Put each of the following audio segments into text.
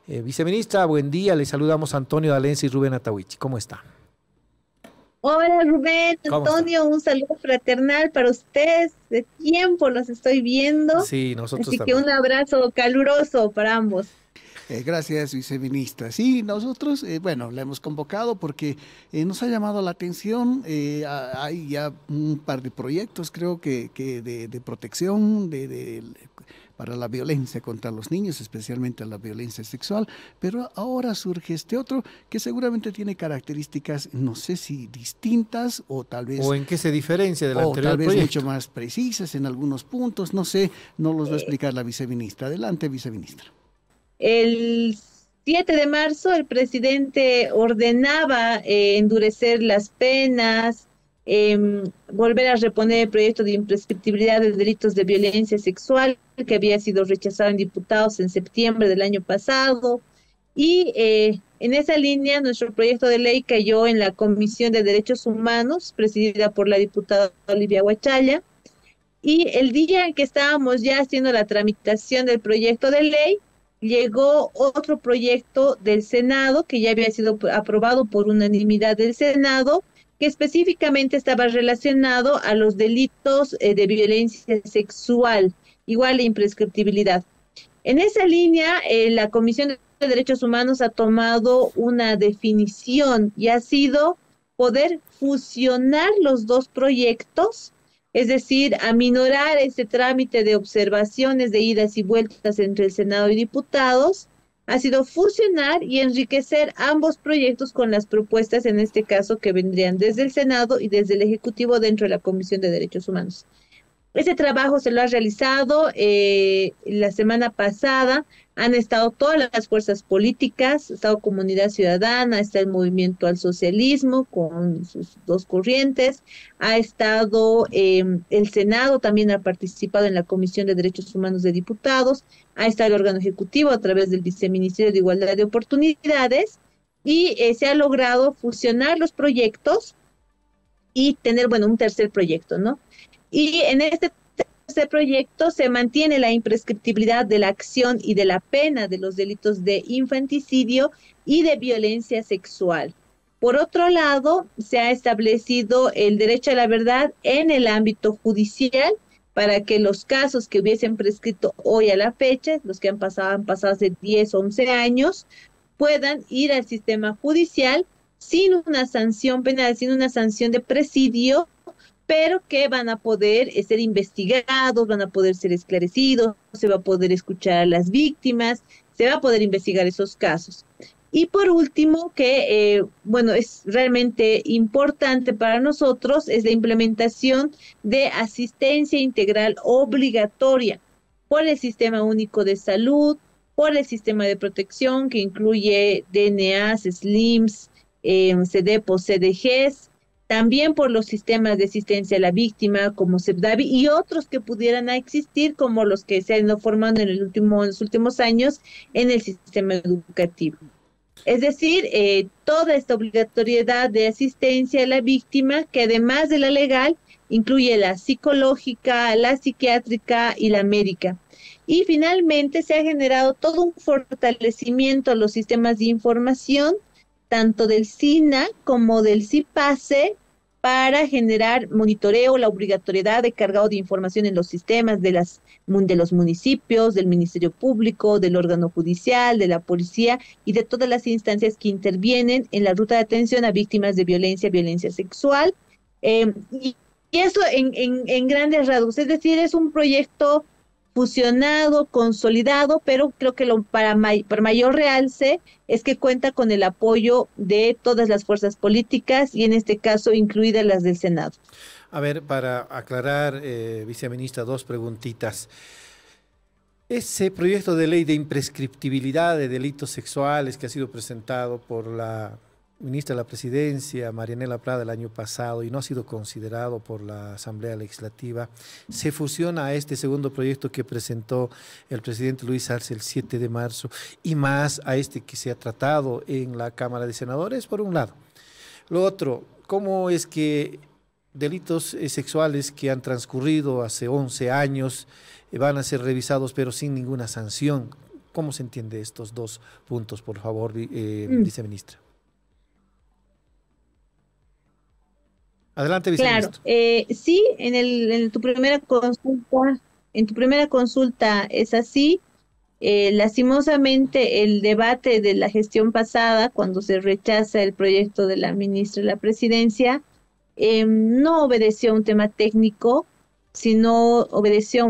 Viceministra, buen día. Le saludamos a Antonio D'Alencia y Rubén Atahuichi. ¿Cómo está? Hola Rubén, ¿Cómo está? Antonio, un saludo fraternal para ustedes. De tiempo los estoy viendo, Sí, nosotros así que también. un abrazo caluroso para ambos. Gracias, viceministra. Sí, nosotros, bueno, la hemos convocado porque nos ha llamado la atención. Hay ya un par de proyectos, creo que de protección para la violencia contra los niños, especialmente la violencia sexual, pero ahora surge este otro que seguramente tiene características, no sé si distintas ¿O en qué se diferencia del o tal anterior vez mucho proyecto? más precisas en algunos puntos, no sé, no los va a explicar la viceministra. Adelante, viceministra. El 7 de marzo el presidente ordenaba endurecer las penas, volver a reponer el proyecto de imprescriptibilidad de delitos de violencia sexual que había sido rechazado en diputados en septiembre del año pasado. Y en esa línea, nuestro proyecto de ley cayó en la Comisión de Derechos Humanos, presidida por la diputada Olivia Huachalla. Y el día en que estábamos ya haciendo la tramitación del proyecto de ley, llegó otro proyecto del Senado que ya había sido aprobado por unanimidad del Senado, que específicamente estaba relacionado a los delitos de violencia sexual, igual de imprescriptibilidad. En esa línea, la Comisión de Derechos Humanos ha tomado una definición y ha sido poder fusionar los dos proyectos, es decir, aminorar este trámite de observaciones de idas y vueltas entre el Senado y diputados, ha sido fusionar y enriquecer ambos proyectos con las propuestas, en este caso, que vendrían desde el Senado y desde el Ejecutivo dentro de la Comisión de Derechos Humanos. Ese trabajo se lo ha realizado la semana pasada. Han estado todas las fuerzas políticas, ha estado Comunidad Ciudadana, está el Movimiento al Socialismo con sus dos corrientes, ha estado el Senado, también ha participado en la Comisión de Derechos Humanos de Diputados, ha estado el órgano ejecutivo a través del Viceministerio de Igualdad de Oportunidades y se ha logrado fusionar los proyectos y tener, bueno, un tercer proyecto, ¿no? Y en este proyecto se mantiene la imprescriptibilidad de la acción y de la pena de los delitos de infanticidio y de violencia sexual. Por otro lado, se ha establecido el derecho a la verdad en el ámbito judicial para que los casos que hubiesen prescrito hoy a la fecha, los que han pasado hace 10 o 11 años, puedan ir al sistema judicial sin una sanción penal, sin una sanción de presidio, pero que van a poder ser investigados, van a poder ser esclarecidos, se va a poder escuchar a las víctimas, se va a poder investigar esos casos. Y por último, que bueno, es realmente importante para nosotros, es la implementación de asistencia integral obligatoria por el Sistema Único de Salud, por el sistema de protección que incluye DNAs, SLIMS, CDEPOS, CDGs, también por los sistemas de asistencia a la víctima como CEPDAVI y otros que pudieran existir como los que se han ido formando en los últimos años en el sistema educativo. Es decir, toda esta obligatoriedad de asistencia a la víctima, que además de la legal, incluye la psicológica, la psiquiátrica y la médica. Y finalmente se ha generado todo un fortalecimiento a los sistemas de información, tanto del SINA como del CIPASE, para generar monitoreo, la obligatoriedad de cargado de información en los sistemas de los municipios, del Ministerio Público, del órgano judicial, de la policía y de todas las instancias que intervienen en la ruta de atención a víctimas de violencia, violencia sexual. Y eso en grandes rasgos, es decir, es un proyecto fusionado, consolidado, pero creo que para mayor realce es que cuenta con el apoyo de todas las fuerzas políticas y en este caso incluidas las del Senado. A ver, para aclarar, viceministra, dos preguntitas. Ese proyecto de ley de imprescriptibilidad de delitos sexuales que ha sido presentado por la ministra de la Presidencia, Marianela Prada, el año pasado y no ha sido considerado por la Asamblea Legislativa, se fusiona a este segundo proyecto que presentó el presidente Luis Arce el 7 de marzo y más a este que se ha tratado en la Cámara de Senadores, por un lado. Lo otro, ¿cómo es que delitos sexuales que han transcurrido hace 11 años van a ser revisados pero sin ninguna sanción? ¿Cómo se entiende estos dos puntos, por favor, viceministra? Adelante, Claro, viceministro. sí, en tu primera consulta es así. Lastimosamente, el debate de la gestión pasada, cuando se rechaza el proyecto de la ministra de la Presidencia, no obedeció a un tema técnico, sino obedeció a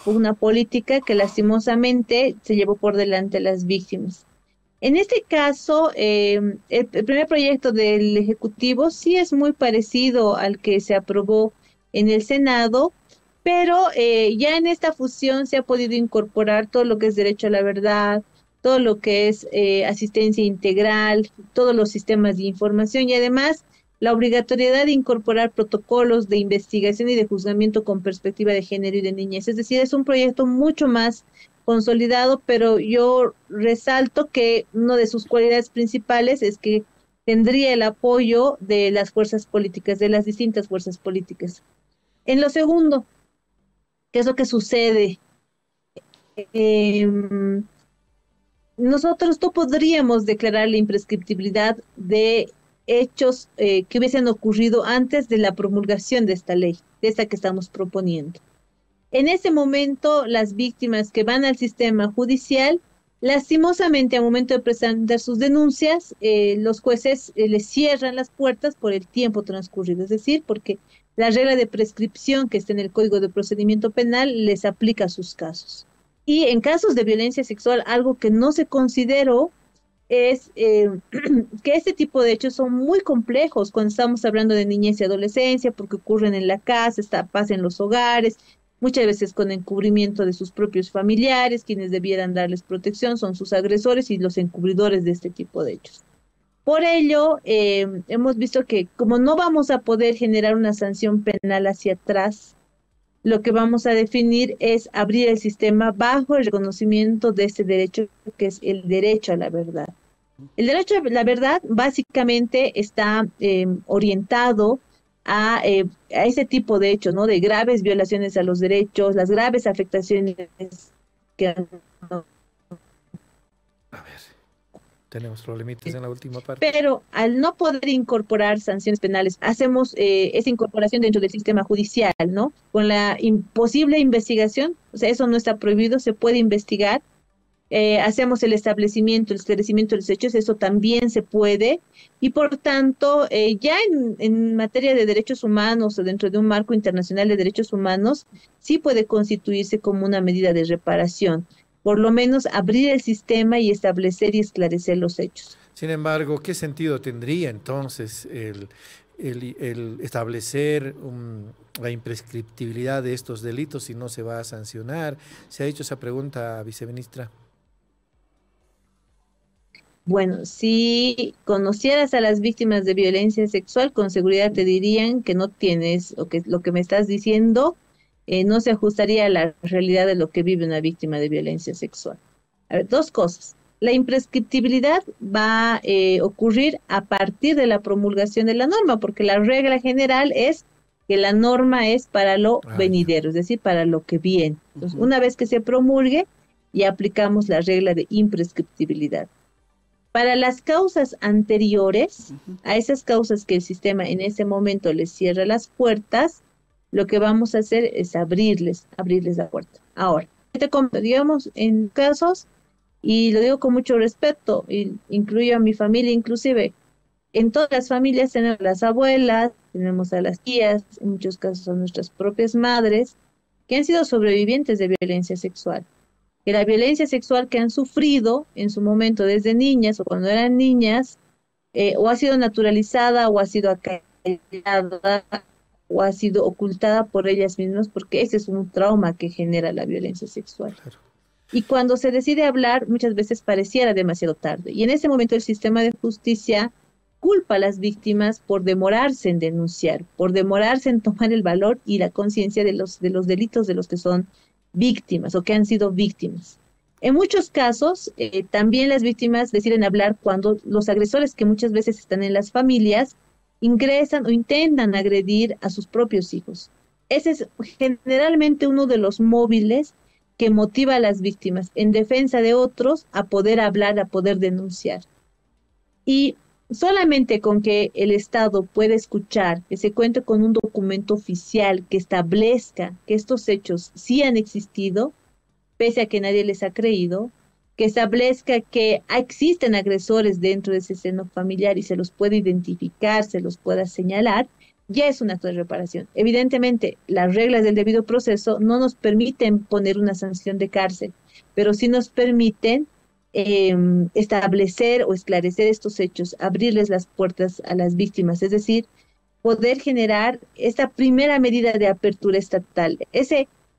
una política que lastimosamente se llevó por delante a las víctimas. En este caso, el primer proyecto del Ejecutivo sí es muy parecido al que se aprobó en el Senado, pero ya en esta fusión se ha podido incorporar todo lo que es derecho a la verdad, todo lo que es asistencia integral, todos los sistemas de información y además la obligatoriedad de incorporar protocolos de investigación y de juzgamiento con perspectiva de género y de niñez. Es decir, es un proyecto mucho más consolidado, pero yo resalto que una de sus cualidades principales es que tendría el apoyo de las fuerzas políticas, de las distintas fuerzas políticas. En lo segundo, ¿qué es lo que sucede? Nosotros no podríamos declarar la imprescriptibilidad de hechos que hubiesen ocurrido antes de la promulgación de esta ley, de esta que estamos proponiendo. En ese momento, las víctimas que van al sistema judicial, lastimosamente, al momento de presentar sus denuncias, los jueces les cierran las puertas por el tiempo transcurrido, es decir, porque la regla de prescripción que está en el Código de Procedimiento Penal les aplica a sus casos. Y en casos de violencia sexual, algo que no se consideró es que este tipo de hechos son muy complejos cuando estamos hablando de niñez y adolescencia, porque ocurren en la casa, pasa en los hogares, muchas veces con encubrimiento de sus propios familiares, quienes debieran darles protección son sus agresores y los encubridores de este tipo de hechos. Por ello, hemos visto que como no vamos a poder generar una sanción penal hacia atrás, lo que vamos a definir es abrir el sistema bajo el reconocimiento de este derecho, que es el derecho a la verdad. El derecho a la verdad básicamente está orientado a ese tipo de hechos, ¿no? De graves violaciones a los derechos, las graves afectaciones que han... A ver, tenemos problemitas en la última parte. Pero al no poder incorporar sanciones penales, hacemos esa incorporación dentro del sistema judicial, ¿no? Con la imposible investigación, o sea, eso no está prohibido, se puede investigar. Hacemos el establecimiento, el esclarecimiento de los hechos, eso también se puede, y por tanto, ya en materia de derechos humanos o dentro de un marco internacional de derechos humanos, sí puede constituirse como una medida de reparación, por lo menos abrir el sistema y establecer y esclarecer los hechos. Sin embargo, ¿qué sentido tendría entonces el establecer la imprescriptibilidad de estos delitos si no se va a sancionar? ¿Se ha hecho esa pregunta, viceministra? Bueno, si conocieras a las víctimas de violencia sexual, con seguridad te dirían que no tienes, o que lo que me estás diciendo no se ajustaría a la realidad de lo que vive una víctima de violencia sexual. A ver, dos cosas. La imprescriptibilidad va a ocurrir a partir de la promulgación de la norma, porque la regla general es que la norma es para lo venidero, es decir, para lo que viene. Entonces, una vez que se promulgue, ya aplicamos la regla de imprescriptibilidad. Para las causas anteriores, a esas causas que el sistema en ese momento les cierra las puertas, lo que vamos a hacer es abrirles la puerta. Ahora, digamos, en casos, y lo digo con mucho respeto, y incluyo a mi familia inclusive, en todas las familias tenemos a las abuelas, tenemos a las tías, en muchos casos a nuestras propias madres, que han sido sobrevivientes de violencia sexual. Que la violencia sexual que han sufrido en su momento desde niñas o cuando eran niñas, o ha sido naturalizada o ha sido acallada o ha sido ocultada por ellas mismas, porque ese es un trauma que genera la violencia sexual. Claro. Y cuando se decide hablar, muchas veces pareciera demasiado tarde. Y en ese momento el sistema de justicia culpa a las víctimas por demorarse en denunciar, por demorarse en tomar el valor y la conciencia de los delitos de los que son víctimas o que han sido víctimas. En muchos casos, también las víctimas deciden hablar cuando los agresores, que muchas veces están en las familias, ingresan o intentan agredir a sus propios hijos. Ese es generalmente uno de los móviles que motiva a las víctimas en defensa de otros a poder hablar, a poder denunciar. Y solamente con que el Estado pueda escuchar, que se cuente con un documento oficial que establezca que estos hechos sí han existido, pese a que nadie les ha creído, que establezca que existen agresores dentro de ese seno familiar y se los puede identificar, se los pueda señalar, ya es un acto de reparación. Evidentemente, las reglas del debido proceso no nos permiten poner una sanción de cárcel, pero sí nos permiten establecer o esclarecer estos hechos, abrirles las puertas a las víctimas, es decir, poder generar esta primera medida de apertura estatal.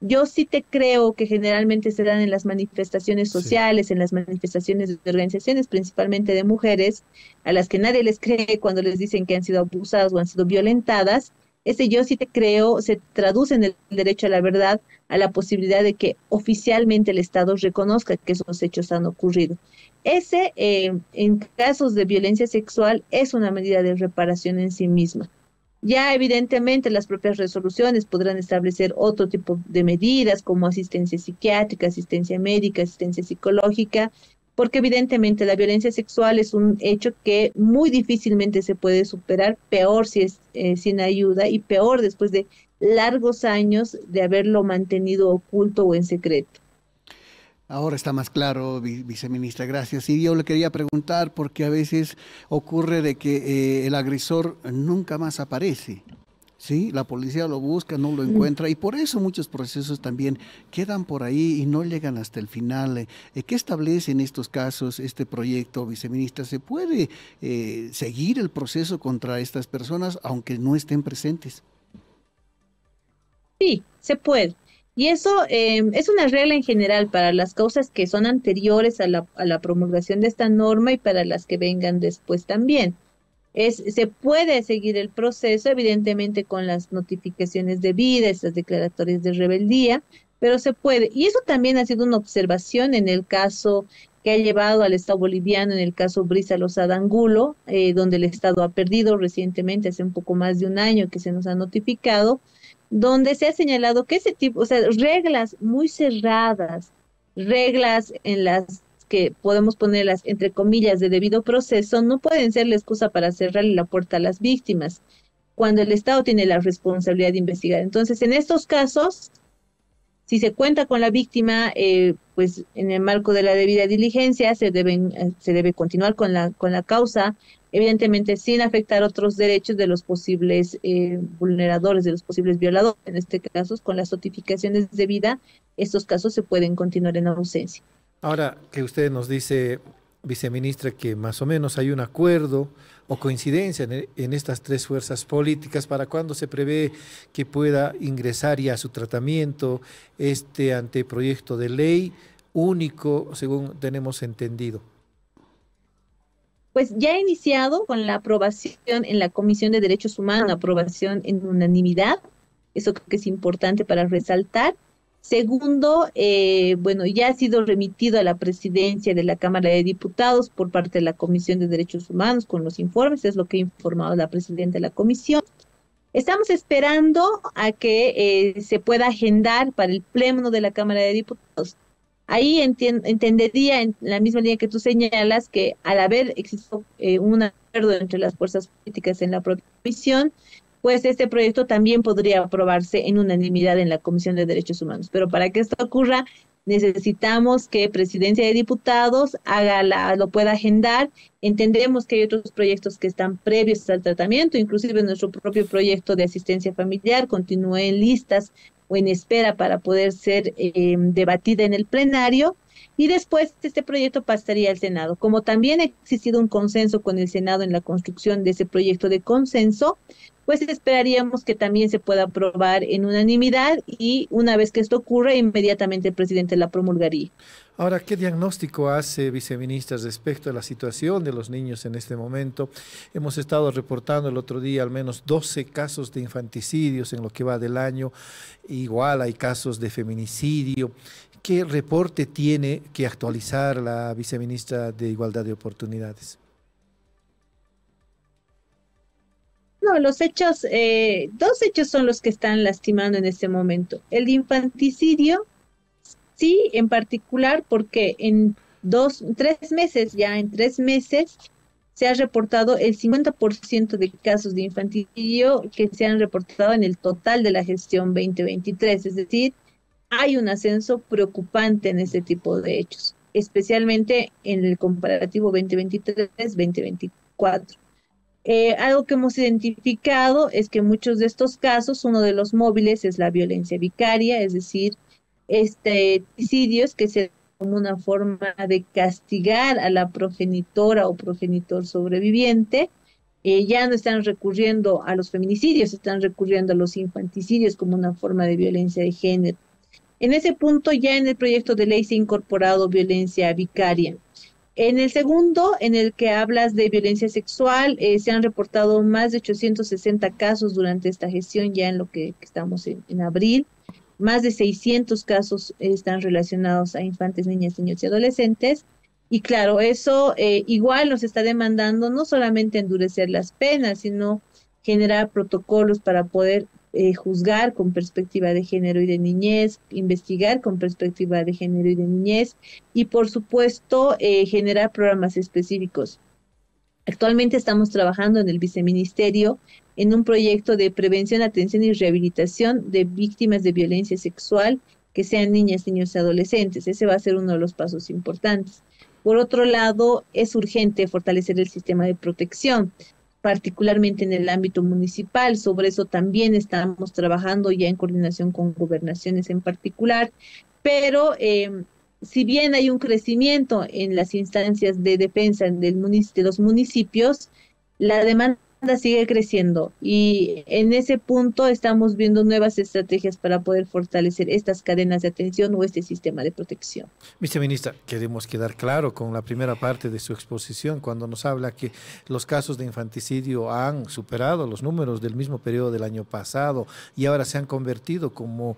Yo sí te creo que generalmente se dan en las manifestaciones sociales, en las manifestaciones de organizaciones, principalmente de mujeres, a las que nadie les cree cuando les dicen que han sido abusadas o han sido violentadas. Yo sí te creo, se traduce en el derecho a la verdad, a la posibilidad de que oficialmente el Estado reconozca que esos hechos han ocurrido. En casos de violencia sexual, es una medida de reparación en sí misma. Ya evidentemente las propias resoluciones podrán establecer otro tipo de medidas como asistencia psiquiátrica, asistencia médica, asistencia psicológica, porque evidentemente la violencia sexual es un hecho que muy difícilmente se puede superar, peor si es sin ayuda y peor después de largos años de haberlo mantenido oculto o en secreto. Ahora está más claro, viceministra, gracias. Y yo le quería preguntar, porque a veces ocurre de que el agresor nunca más aparece, ¿sí? La policía lo busca, no lo encuentra, y por eso muchos procesos también quedan por ahí y no llegan hasta el final. ¿Qué establece en estos casos este proyecto, viceministra? ¿Se puede seguir el proceso contra estas personas aunque no estén presentes? Sí, se puede. Y eso es una regla en general para las causas que son anteriores a la promulgación de esta norma y para las que vengan después también. Se puede seguir el proceso, evidentemente con las notificaciones debidas, las declaratorias de rebeldía, pero se puede. Y eso también ha sido una observación en el caso que ha llevado al Estado boliviano, en el caso Brisa Lozada Angulo, donde el Estado ha perdido recientemente, hace un poco más de un año que se nos ha notificado, donde se ha señalado que ese tipo, o sea, reglas muy cerradas, reglas en las que podemos ponerlas entre comillas de debido proceso, no pueden ser la excusa para cerrarle la puerta a las víctimas, cuando el Estado tiene la responsabilidad de investigar. Entonces, en estos casos, si se cuenta con la víctima, pues en el marco de la debida diligencia se debe continuar con la causa, evidentemente sin afectar otros derechos de los posibles vulneradores, de los posibles violadores. En este caso, con las notificaciones debidas, estos casos se pueden continuar en ausencia. Ahora que usted nos dice, viceministra, que más o menos hay un acuerdo o coincidencia en estas tres fuerzas políticas, ¿para cuándo se prevé que pueda ingresar ya a su tratamiento este anteproyecto de ley único, según tenemos entendido? Pues ya ha iniciado con la aprobación en la Comisión de Derechos Humanos, aprobación en unanimidad, eso creo que es importante para resaltar. Segundo, bueno, ya ha sido remitido a la presidencia de la Cámara de Diputados por parte de la Comisión de Derechos Humanos con los informes, es lo que ha informado la presidenta de la comisión. Estamos esperando a que se pueda agendar para el pleno de la Cámara de Diputados. Ahí entendería, en la misma línea que tú señalas, que al haber existido un acuerdo entre las fuerzas políticas en la propia comisión, pues este proyecto también podría aprobarse en unanimidad en la Comisión de Derechos Humanos. Pero para que esto ocurra, necesitamos que Presidencia de Diputados lo pueda agendar. Entendemos que hay otros proyectos que están previos al tratamiento, inclusive nuestro propio proyecto de asistencia familiar continúa en listas o en espera para poder ser debatida en el plenario. Y después este proyecto pasaría al Senado. Como también ha existido un consenso con el Senado en la construcción de ese proyecto de consenso, pues esperaríamos que también se pueda aprobar en unanimidad y una vez que esto ocurra, inmediatamente el presidente la promulgaría. Ahora, ¿qué diagnóstico hace, viceministra, respecto a la situación de los niños en este momento? Hemos estado reportando el otro día al menos 12 casos de infanticidios en lo que va del año. Igual hay casos de feminicidio. ¿Qué reporte tiene que actualizar la viceministra de Igualdad de Oportunidades? No, los hechos, dos hechos son los que están lastimando en este momento. El de infanticidio, Sí, en particular porque en 3 meses, ya en 3 meses, se ha reportado el 50% de casos de infanticidio que se han reportado en el total de la gestión 2023. Es decir, hay un ascenso preocupante en este tipo de hechos, especialmente en el comparativo 2023-2024. Algo que hemos identificado es que en muchos de estos casos, uno de los móviles es la violencia vicaria, es decir, suicidios que se como una forma de castigar a la progenitora o progenitor sobreviviente. Ya no están recurriendo a los feminicidios, están recurriendo a los infanticidios como una forma de violencia de género. En ese punto, ya en el proyecto de ley se ha incorporado violencia vicaria. En el segundo, en el que hablas de violencia sexual, se han reportado más de 860 casos durante esta gestión, ya en lo que estamos en abril. Más de 600 casos están relacionados a infantes, niñas, niños y adolescentes. Y claro, eso igual nos está demandando no solamente endurecer las penas, sino generar protocolos para poder juzgar con perspectiva de género y de niñez, investigar con perspectiva de género y de niñez, y por supuesto generar programas específicos. Actualmente estamos trabajando en el viceministerio en un proyecto de prevención, atención y rehabilitación de víctimas de violencia sexual que sean niñas, niños y adolescentes. Ese va a ser uno de los pasos importantes. Por otro lado, es urgente fortalecer el sistema de protección, particularmente en el ámbito municipal. Sobre eso también estamos trabajando ya en coordinación con gobernaciones en particular, pero si bien hay un crecimiento en las instancias de defensa de los municipios, la demanda sigue creciendo y en ese punto estamos viendo nuevas estrategias para poder fortalecer estas cadenas de atención o este sistema de protección. Viceministra, queremos quedar claro con la primera parte de su exposición cuando nos habla que los casos de infanticidio han superado los números del mismo periodo del año pasado y ahora se han convertido como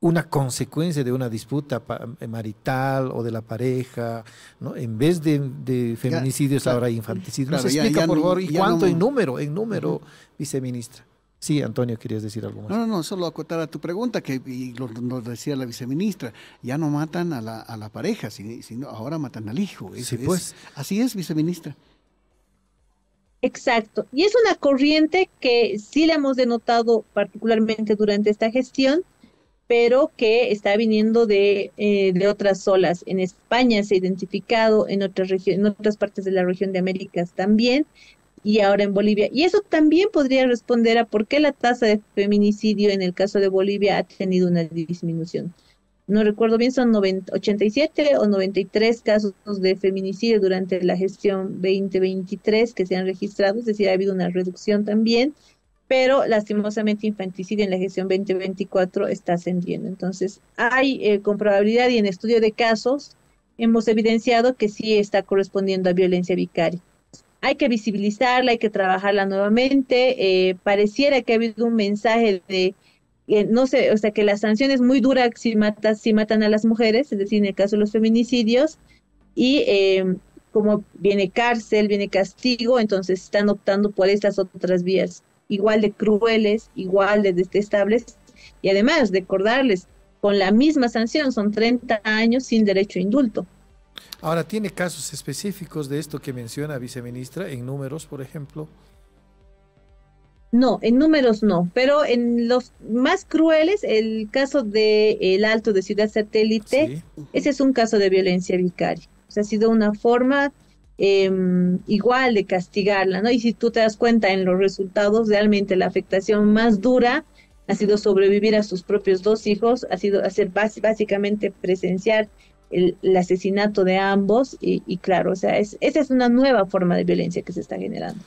una consecuencia de una disputa marital o de la pareja, ¿no? En vez de feminicidios, claro, ahora hay infanticidios. Claro, ¿Nos explica, por favor, y cuánto no, en número, viceministra? Sí, Antonio, querías decir algo más. No, solo acotar a tu pregunta, que nos decía la viceministra, ya no matan a la pareja, sino ahora matan al hijo. Sí, pues. Así es, viceministra. Exacto. Y es una corriente que sí la hemos denotado particularmente durante esta gestión, pero que está viniendo de otras olas. En España se ha identificado, en otras partes de la región de Américas también, y ahora en Bolivia. Y eso también podría responder a por qué la tasa de feminicidio en el caso de Bolivia ha tenido una disminución. No recuerdo bien, son 87 o 93 casos de feminicidio durante la gestión 2023 que se han registrado, es decir, ha habido una reducción también, pero lastimosamente infanticidio en la gestión 2024 está ascendiendo. Entonces, hay con probabilidad y en estudio de casos hemos evidenciado que sí está correspondiendo a violencia vicaria. Hay que visibilizarla, hay que trabajarla nuevamente. Pareciera que ha habido un mensaje de, no sé, o sea, que la sanción es muy dura si matan a las mujeres, es decir, en el caso de los feminicidios, y como viene cárcel, viene castigo, entonces están optando por estas otras vías, igual de crueles, igual de detestables, y además recordarles, con la misma sanción, son 30 años sin derecho a indulto. Ahora, ¿tiene casos específicos de esto que menciona, viceministra, en números, por ejemplo? No, en números no, pero en los más crueles, el caso de El Alto de Ciudad Satélite, sí, ese es un caso de violencia vicaria. O sea, ha sido una forma igual de castigarla, ¿no? Y si tú te das cuenta en los resultados, realmente la afectación más dura ha sido sobrevivir a sus propios 2 hijos, ha sido hacer básicamente presenciar el asesinato de ambos y claro, o sea, esa es una nueva forma de violencia que se está generando.